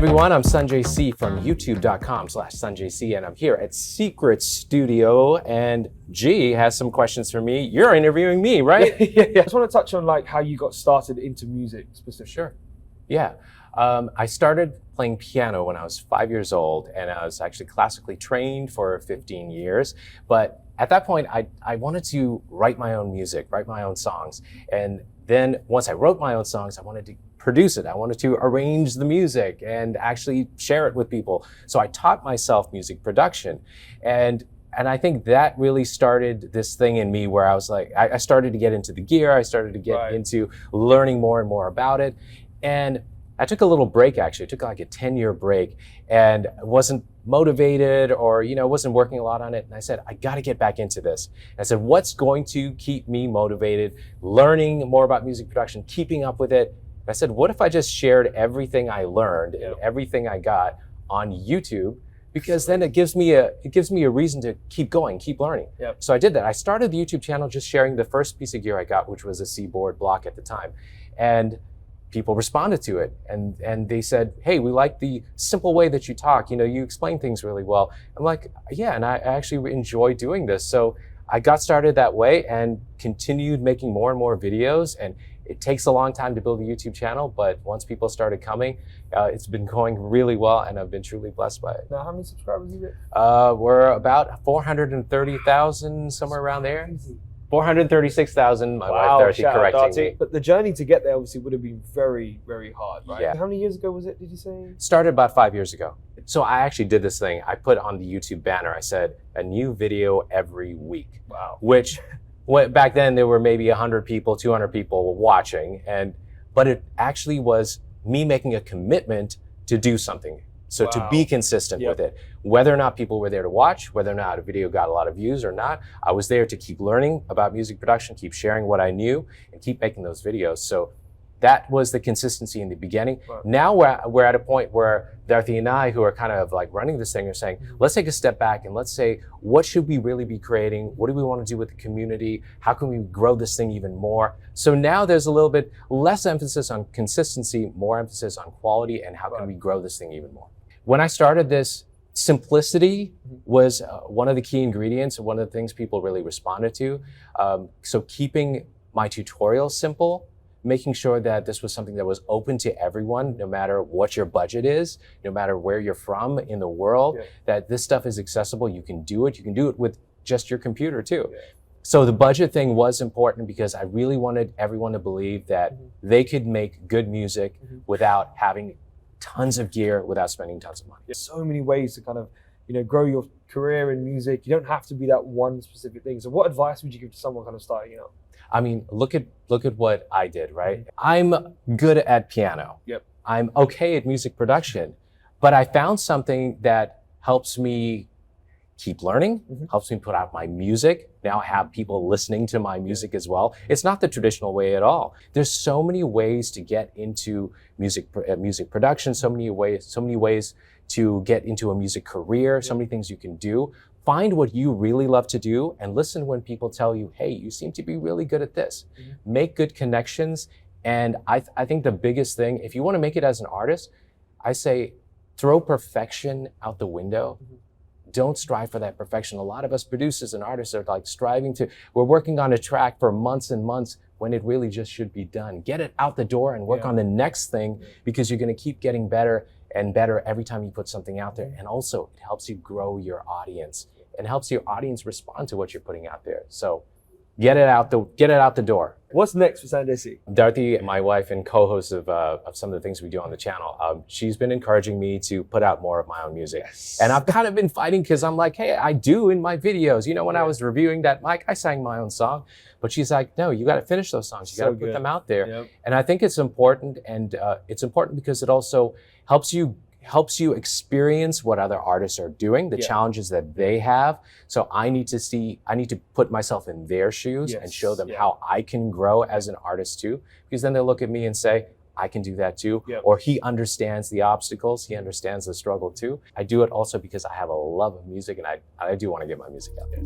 everyone, I'm Sanjay C from youtube.com/Sanjay C, and I'm here at Secret Studio, and G has some questions for me. You're interviewing me, right? Yeah. I just want to touch on like how you got started into music specifically. Sure. Yeah. I started playing piano when I was 5 years old, and I was actually classically trained for 15 years. But at that point, I wanted to write my own music, write my own songs. And then once I wrote my own songs, I wanted to produce it. I wanted to arrange the music and actually share it with people. So I taught myself music production. And I think that really started this thing in me where I was like, I started to get into the gear. I started to get into learning more and more about it. And I took a little break, actually. I took like a 10-year break and wasn't motivated or, wasn't working a lot on it. And I said, I got to get back into this. And I said, what's going to keep me motivated, learning more about music production, keeping up with it? And I said, what if I just shared everything I learned and everything I got on YouTube? Because then it gives me a reason to keep going, keep learning. Yep. So I did that. I started the YouTube channel just sharing the first piece of gear I got, which was a C-board block at the time. And people responded to it and they said, hey, we like the simple way that you talk. You explain things really well. I'm like, yeah, and I actually enjoy doing this. So I got started that way and continued making more and more videos. And it takes a long time to build a YouTube channel, but once people started coming, it's been going really well and I've been truly blessed by it. Now, how many subscribers is it? We're about 430,000, somewhere around there. 436,000, my wife there, correcting me. But the journey to get there obviously would have been very, very hard, right? Yeah. How many years ago was it, did you say? Started about 5 years ago. So I actually did this thing. I put on the YouTube banner, I said, a new video every week. Wow. Which, back then there were maybe 100 people, 200 people watching, but it actually was me making a commitment to do something. So to be consistent with it, whether or not people were there to watch, whether or not a video got a lot of views or not, I was there to keep learning about music production, keep sharing what I knew, and keep making those videos. So that was the consistency in the beginning. Wow. Now we're at a point where Dorothy and I, who are kind of like running this thing, are saying, let's take a step back and let's say, what should we really be creating? What do we want to do with the community? How can we grow this thing even more? So now there's a little bit less emphasis on consistency, more emphasis on quality, and how can we grow this thing even more? When I started this, simplicity was one of the key ingredients and one of the things people really responded to. So keeping my tutorials simple, making sure that this was something that was open to everyone, no matter what your budget is, no matter where you're from in the world, that this stuff is accessible. You can do it. You can do it with just your computer too. Yeah. So the budget thing was important because I really wanted everyone to believe that they could make good music without having tons of gear, without spending tons of money. There's so many ways to kind of, grow your career in music. You don't have to be that one specific thing. So what advice would you give to someone kind of starting out? I mean, look at what I did, right? I'm good at piano. Yep. I'm okay at music production, but I found something that helps me keep learning, helps me put out my music. Now I have people listening to my music as well. It's not the traditional way at all. There's so many ways to get into music production, so many ways to get into a music career, so many things you can do. Find what you really love to do and listen when people tell you, hey, you seem to be really good at this. Make good connections. And I think the biggest thing, if you want to make it as an artist, I say throw perfection out the window. Don't strive for that perfection. A lot of us producers and artists are like we're working on a track for months and months when it really just should be done. Get it out the door and work on the next thing because you're going to keep getting better and better every time you put something out there. And also it helps you grow your audience and helps your audience respond to what you're putting out there. So get it out the door. What's next for Sanjay C? Dorothy, my wife and co-host of some of the things we do on the channel, she's been encouraging me to put out more of my own music. Yes. And I've kind of been fighting because I'm like, hey, I do in my videos. When I was reviewing that mic, I sang my own song. But she's like, no, you got to finish those songs. You got to put them out there. Yep. And I think it's important. And it's important because it also helps you experience what other artists are doing, the challenges that they have. So I need to put myself in their shoes and show them how I can grow as an artist too, because then they'll look at me and say, I can do that too. Yep. Or he understands the obstacles, he understands the struggle too. I do it also because I have a love of music and I do want to get my music out there.